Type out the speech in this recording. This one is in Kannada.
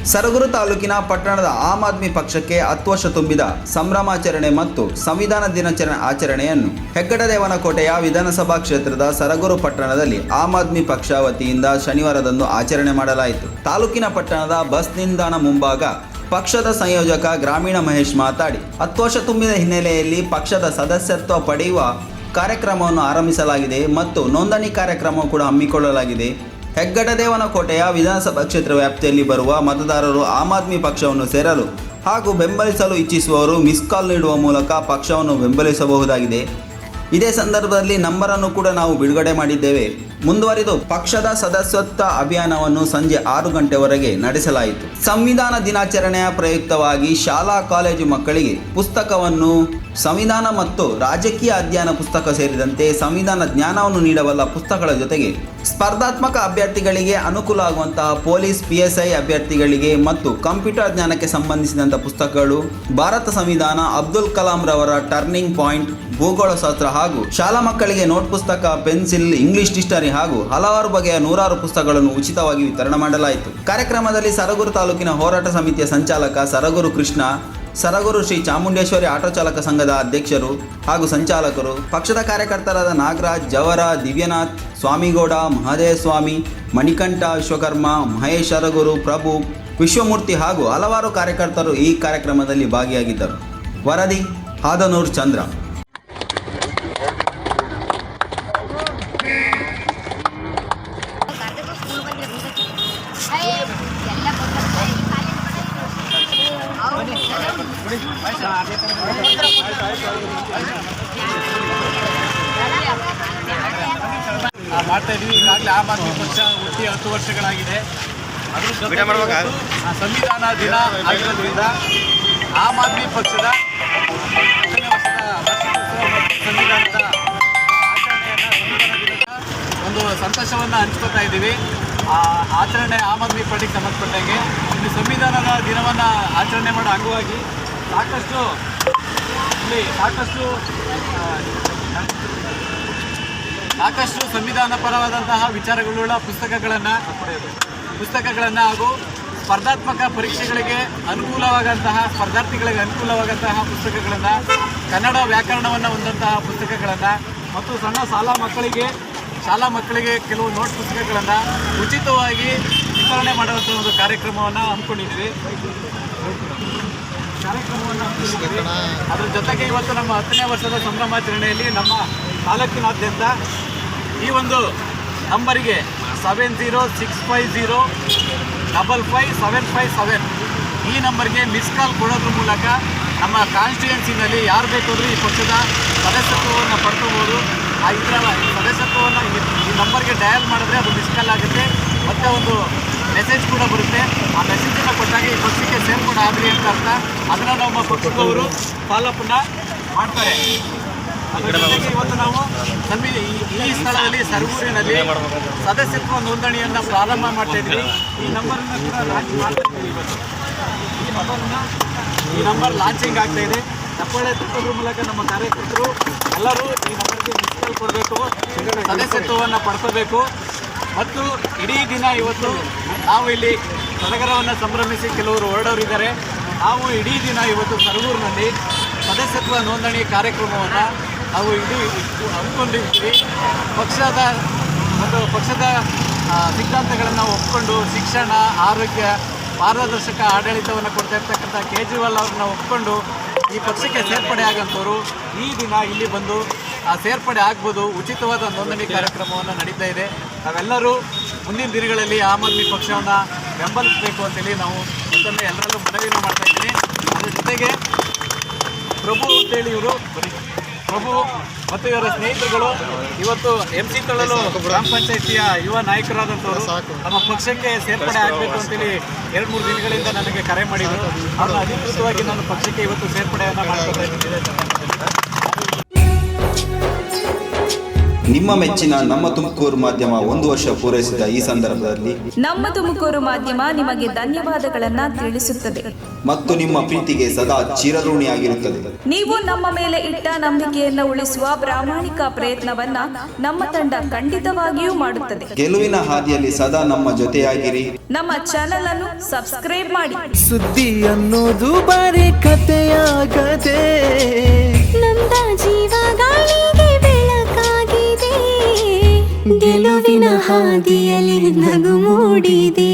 ಸರಗೂರು ತಾಲೂಕಿನ ಪಟ್ಟಣದ ಆಮ್ ಆದ್ಮಿ ಪಕ್ಷಕ್ಕೆ 10 ವರ್ಷ ತುಂಬಿದ ಸಂಭ್ರಮಾಚರಣೆ ಮತ್ತು ಸಂವಿಧಾನ ದಿನಾಚರಣೆ ಆಚರಣೆಯನ್ನು ಹೆಗ್ಗಡದೇವನಕೋಟೆಯ ವಿಧಾನಸಭಾ ಕ್ಷೇತ್ರದ ಸರಗೂರು ಪಟ್ಟಣದಲ್ಲಿ ಆಮ್ ಆದ್ಮಿ ಪಕ್ಷ ವತಿಯಿಂದ ಶನಿವಾರದಂದು ಆಚರಣೆ ಮಾಡಲಾಯಿತು. ತಾಲೂಕಿನ ಪಟ್ಟಣದ ಬಸ್ ನಿಲ್ದಾಣ ಮುಂಭಾಗ ಪಕ್ಷದ ಸಂಯೋಜಕ ಗ್ರಾಮೀಣ ಮಹೇಶ್ ಮಾತಾಡಿ 10 ವರ್ಷ ತುಂಬಿದ ಹಿನ್ನೆಲೆಯಲ್ಲಿ ಪಕ್ಷದ ಸದಸ್ಯತ್ವ ಪಡೆಯುವ ಕಾರ್ಯಕ್ರಮವನ್ನು ಆರಂಭಿಸಲಾಗಿದೆ ಮತ್ತು ನೋಂದಣಿ ಕಾರ್ಯಕ್ರಮ ಕೂಡ ಹಮ್ಮಿಕೊಳ್ಳಲಾಗಿದೆ. ಹೆಗ್ಗಡದೇವನಕೋಟೆಯ ವಿಧಾನಸಭಾ ಕ್ಷೇತ್ರ ವ್ಯಾಪ್ತಿಯಲ್ಲಿ ಬರುವ ಮತದಾರರು ಆಮ್ ಆದ್ಮಿ ಪಕ್ಷವನ್ನು ಸೇರಲು ಹಾಗೂ ಬೆಂಬಲಿಸಲು ಇಚ್ಛಿಸುವವರು ಮಿಸ್ ಕಾಲ್ ನೀಡುವ ಮೂಲಕ ಪಕ್ಷವನ್ನು ಬೆಂಬಲಿಸಬಹುದಾಗಿದೆ. ಇದೇ ಸಂದರ್ಭದಲ್ಲಿ ನಂಬರನ್ನು ಕೂಡ ನಾವು ಬಿಡುಗಡೆ ಮಾಡಿದ್ದೇವೆ. ಮುಂದುವರಿದು ಪಕ್ಷದ ಸದಸ್ಯತ್ವ ಅಭಿಯಾನವನ್ನು ಸಂಜೆ 6 ಗಂಟೆವರೆಗೆ ನಡೆಸಲಾಯಿತು. ಸಂವಿಧಾನ ದಿನಾಚರಣೆಯ ಪ್ರಯುಕ್ತವಾಗಿ ಶಾಲಾ ಕಾಲೇಜು ಮಕ್ಕಳಿಗೆ ಪುಸ್ತಕವನ್ನು ಸಂವಿಧಾನ ಮತ್ತು ರಾಜಕೀಯ ಅಧ್ಯಯನ ಪುಸ್ತಕ ಸೇರಿದಂತೆ ಸಂವಿಧಾನ ಜ್ಞಾನವನ್ನು ನೀಡಬಲ್ಲ ಪುಸ್ತಕಗಳ ಜೊತೆಗೆ ಸ್ಪರ್ಧಾತ್ಮಕ ಅಭ್ಯರ್ಥಿಗಳಿಗೆ ಅನುಕೂಲ ಆಗುವಂತಹ ಪೊಲೀಸ್ PSI ಅಭ್ಯರ್ಥಿಗಳಿಗೆ ಮತ್ತು ಕಂಪ್ಯೂಟರ್ ಜ್ಞಾನಕ್ಕೆ ಸಂಬಂಧಿಸಿದಂಥ ಪುಸ್ತಕಗಳು, ಭಾರತ ಸಂವಿಧಾನ, ಅಬ್ದುಲ್ ಕಲಾಂ ರವರ ಟರ್ನಿಂಗ್ ಪಾಯಿಂಟ್, ಭೂಗೋಳಶಾಸ್ತ್ರ ಹಾಗೂ ಶಾಲಾ ಮಕ್ಕಳಿಗೆ ನೋಟ್ ಪುಸ್ತಕ, ಪೆನ್ಸಿಲ್, ಇಂಗ್ಲಿಷ್ ಡಿಕ್ಷನರಿ ಹಾಗೂ ಹಲವಾರು ಬಗೆಯ 100 ಪುಸ್ತಕಗಳನ್ನು ಉಚಿತವಾಗಿ ವಿತರಣೆ ಮಾಡಲಾಯಿತು. ಕಾರ್ಯಕ್ರಮದಲ್ಲಿ ಸರಗೂರು ತಾಲೂಕಿನ ಹೋರಾಟ ಸಮಿತಿಯ ಸಂಚಾಲಕ ಸರಗೂರು ಕೃಷ್ಣ, ಸರಗೂರು ಶ್ರೀ ಚಾಮುಂಡೇಶ್ವರಿ ಆಟೋ ಚಾಲಕ ಸಂಘದ ಅಧ್ಯಕ್ಷರು ಹಾಗೂ ಸಂಚಾಲಕರು, ಪಕ್ಷದ ಕಾರ್ಯಕರ್ತರಾದ ನಾಗರಾಜ್, ಜವರ, ದಿವ್ಯನಾಥ್, ಸ್ವಾಮಿಗೌಡ, ಮಹದೇವ ಸ್ವಾಮಿ, ಮಣಿಕಂಠ, ವಿಶ್ವಕರ್ಮ, ಮಹೇಶ್ ಸರಗೂರು, ಪ್ರಭು, ವಿಶ್ವಮೂರ್ತಿ ಹಾಗೂ ಹಲವಾರು ಕಾರ್ಯಕರ್ತರು ಈ ಕಾರ್ಯಕ್ರಮದಲ್ಲಿ ಭಾಗಿಯಾಗಿದ್ದರು. ವರದಿ ಹಾದನೂರು ಚಂದ್ರ. ಮಾಡ್ತಾ ಇದ್ದೀವಿ. ಈಗಾಗಲೇ ಆಮ್ ಆದ್ಮಿ ಪಕ್ಷ ಹುಟ್ಟಿ 10 ವರ್ಷಗಳಾಗಿದೆ. ಅದ್ರ ಜೊತೆಗೆ ಸಂವಿಧಾನ ದಿನ ಆಗಿರೋದ್ರಿಂದ ಆಮ್ ಆದ್ಮಿ ಪಕ್ಷದ 10ನೇ ವರ್ಷದ ವಾರ್ಷಿಕೋತ್ಸವ ಮತ್ತು ಸಂವಿಧಾನದ ಆಚರಣೆಯನ್ನು ಒಂದು ಸಂತೋಷವನ್ನು ಹಂಚ್ಕೊತಾ ಇದ್ದೀವಿ. ಆಚರಣೆ ಆಮ್ ಆದ್ಮಿ ಪಾರ್ಟಿಗೆ ಸಂಬಂಧಪಟ್ಟಂಗೆ ಇಲ್ಲಿ ಸಂವಿಧಾನದ ದಿನವನ್ನು ಆಚರಣೆ ಮಾಡೋ ಅಂಗವಾಗಿ ಸಾಕಷ್ಟು ಸಂವಿಧಾನ ಪರವಾದಂತಹ ವಿಚಾರಗಳುಳ್ಳ ಪುಸ್ತಕಗಳನ್ನು ಹಾಗೂ ಸ್ಪರ್ಧಾತ್ಮಕ ಪರೀಕ್ಷೆಗಳಿಗೆ ಸ್ಪರ್ಧಾರ್ಥಿಗಳಿಗೆ ಅನುಕೂಲವಾದಂತಹ ಪುಸ್ತಕಗಳನ್ನು, ಕನ್ನಡ ವ್ಯಾಕರಣವನ್ನು ಹೊಂದಂತಹ ಪುಸ್ತಕಗಳನ್ನು ಮತ್ತು ಸಣ್ಣ ಶಾಲಾ ಮಕ್ಕಳಿಗೆ ಕೆಲವು ನೋಟ್ ಪುಸ್ತಕಗಳನ್ನು ಉಚಿತವಾಗಿ ವಿತರಣೆ ಮಾಡುವಂಥ ಒಂದು ಕಾರ್ಯಕ್ರಮವನ್ನು ಹಮ್ಮಿಕೊಂಡಿದ್ದೀವಿ. ಅದರ ಜೊತೆಗೆ ಇವತ್ತು ನಮ್ಮ 10ನೇ ವರ್ಷದ ಸಂಭ್ರಮಾಚರಣೆಯಲ್ಲಿ ನಮ್ಮ ತಾಲೂಕಿನಾದ್ಯಂತ ಈ ಒಂದು ನಂಬರಿಗೆ 7065055757 ಈ ನಂಬರ್ಗೆ ಮಿಸ್ ಕಾಲ್ ಕೊಡೋದ್ರ ಮೂಲಕ ನಮ್ಮ ಕಾನ್ಸ್ಟಿಟ್ಯೂಯೆನ್ಸಿನಲ್ಲಿ ಯಾರು ಬೇಕಾದರೂ ಈ ಪಕ್ಷದ ಸದಸ್ಯತ್ವವನ್ನು ಪಡ್ಕೋಬೋದು. ಇದರ ಸದಸ್ಯತ್ವವನ್ನು ಈ ನಂಬರ್ಗೆ ಡಯಲ್ ಮಾಡಿದ್ರೆ ಅದು ಮಿಸ್ ಕಾಲ್ ಆಗುತ್ತೆ, ಮತ್ತು ಒಂದು ಮೆಸೇಜ್ ಕೂಡ ಬರುತ್ತೆ. ಆ ಮೆಸೇಜನ್ನು ಕೊಟ್ಟಾಗ ಈ ಪಕ್ಷಕ್ಕೆ ಸೇರ್ಪಡೆ ಆಗಲಿ ಅಂತ ಅರ್ಥ. ಅದನ್ನು ನಮ್ಮ ಪಕ್ಷದವರು ಫಾಲೋಅಪ್ಪನ್ನು ಮಾಡ್ತಾರೆ. ಅದರ ಜೊತೆಗೆ ಇವತ್ತು ನಾವು ಈ ಸ್ಥಳದಲ್ಲಿ ಸರಗೂರಿನಲ್ಲಿ ಸದಸ್ಯತ್ವ ನೋಂದಣಿಯನ್ನು ಪ್ರಾರಂಭ ಮಾಡ್ತಾ ಇದ್ದೀವಿ. ಈ ನಂಬರನ್ನು ಕೂಡ ಲಾಂಚ್ ಮಾಡ್ತಾ ಇದ್ದೀವಿ. ಇವತ್ತು ಈ ನಂಬರ್ ಲಾಂಚಿಂಗ್ ಆಗ್ತಾ ಇದೆ. ಚಪ್ಪಾಳೆ ತಟ್ಟೋದ್ರ ಮೂಲಕ ನಮ್ಮ ಕಾರ್ಯಕರ್ತರು ಎಲ್ಲರೂ ಈ ನಂಬರ್ಗೆ ಮಿಸ್ ಕಾಲ್ ಕೊಡಬೇಕು, ಸದಸ್ಯತ್ವವನ್ನು ಪಡ್ಕೋಬೇಕು. ಮತ್ತು ಇಡೀ ದಿನ ಇವತ್ತು ನಾವು ಇಲ್ಲಿ ಸಡಗರವನ್ನು ಸಂಭ್ರಮಿಸಿ ಕೆಲವರು ಹೊರಡೋರಿದ್ದಾರೆ. ನಾವು ಇಡೀ ದಿನ ಇವತ್ತು ಸರಗೂರಿನಲ್ಲಿ ಸದಸ್ಯತ್ವ ನೋಂದಣಿ ಕಾರ್ಯಕ್ರಮವನ್ನು ನಾವು ಹಮ್ಮಿಕೊಂಡಿರ್ತೀವಿ. ಪಕ್ಷದ ಸಿದ್ಧಾಂತಗಳನ್ನು ಒಪ್ಪಿಕೊಂಡು ಶಿಕ್ಷಣ, ಆರೋಗ್ಯ, ಪಾರದರ್ಶಕ ಆಡಳಿತವನ್ನು ಕೊಡ್ತಾ ಇರ್ತಕ್ಕಂಥ ಕೇಜ್ರಿವಾಲ್ ಅವ್ರನ್ನ ಒಪ್ಪಿಕೊಂಡು ಈ ಪಕ್ಷಕ್ಕೆ ಸೇರ್ಪಡೆ ಆಗಂಥವ್ರು ಈ ದಿನ ಇಲ್ಲಿ ಬಂದು ಸೇರ್ಪಡೆ ಆಗ್ಬೋದು. ಉಚಿತವಾದ ನೋಂದಣಿ ಕಾರ್ಯಕ್ರಮವನ್ನು ನಡೀತಾ ಇದೆ. ನಾವೆಲ್ಲರೂ ಮುಂದಿನ ದಿನಗಳಲ್ಲಿ ಆಮ್ ಆದ್ಮಿ ಪಕ್ಷವನ್ನು ಬೆಂಬಲಿಸಬೇಕು ಅಂತೇಳಿ ನಾವು ಮತ್ತೊಮ್ಮೆ ಎಲ್ಲರಲ್ಲೂ ಮನವಿಯನ್ನು ಮಾಡ್ತಾ ಇದ್ದೀನಿ. ಅದರ ಜೊತೆಗೆ ಪ್ರಭು ಅಂತೇಳಿ ಪ್ರಭು ಮತ್ತು ಇವರ ಸ್ನೇಹಿತರುಗಳು ಇವತ್ತು MC ತಳಲು ಗ್ರಾಮ ಪಂಚಾಯಿತಿಯ ಯುವ ನಾಯಕರಾದಂಥವರು ನಮ್ಮ ಪಕ್ಷಕ್ಕೆ ಸೇರ್ಪಡೆ ಆಗಬೇಕು ಅಂತೇಳಿ 2-3 ದಿನಗಳಿಂದ ನನಗೆ ಕರೆ ಮಾಡಿದರು. ಅವ್ರನ್ನ ಅಧಿಕೃತವಾಗಿ ನಾನು ಪಕ್ಷಕ್ಕೆ ಇವತ್ತು ಸೇರ್ಪಡೆಯನ್ನು ಮಾಡ್ಕೊತಾ ಇದ್ದೀನಿ. ನಿಮ್ಮ ಮೆಚ್ಚಿನ ನಮ್ಮ ತುಮಕೂರು ಮಾಧ್ಯಮ 1 ವರ್ಷ ಪೂರೈಸಿದ ಈ ಸಂದರ್ಭದಲ್ಲಿ ನಮ್ಮ ತುಮಕೂರು ಮಾಧ್ಯಮ ನಿಮಗೆ ಧನ್ಯವಾದಗಳನ್ನ ತಿಳಿಸುತ್ತದೆ ಮತ್ತು ನಿಮ್ಮ ಪ್ರೀತಿಗೆ ಸದಾ ಚಿರಋಣಿಯಾಗಿರುತ್ತದೆ. ನೀವು ನಮ್ಮ ಮೇಲೆ ಇಟ್ಟ ನಂಬಿಕೆಯನ್ನು ಉಳಿಸುವ ಪ್ರಾಮಾಣಿಕ ಪ್ರಯತ್ನವನ್ನ ನಮ್ಮ ತಂಡ ಖಂಡಿತವಾಗಿಯೂ ಮಾಡುತ್ತದೆ. ಗೆಲುವಿನ ಹಾದಿಯಲ್ಲಿ ಸದಾ ನಮ್ಮ ಜೊತೆಯಾಗಿರಿ. ನಮ್ಮ ಚಾನೆಲ್ ಅನ್ನು ಸಬ್ಸ್ಕ್ರೈಬ್ ಮಾಡಿ. ಸುದ್ದಿ ಅನ್ನೋದು ಬರೀ ಕಥೆಯಾಗದೆ ನೊಂದ ಜೀವ ಗಾಳಿಗೆ ಬೆಳಕಾಗಿದೆ, ಗೆಲುವಿನ ಹಾದಿಯಲ್ಲಿ ನಗು ಮೂಡಿದೆ.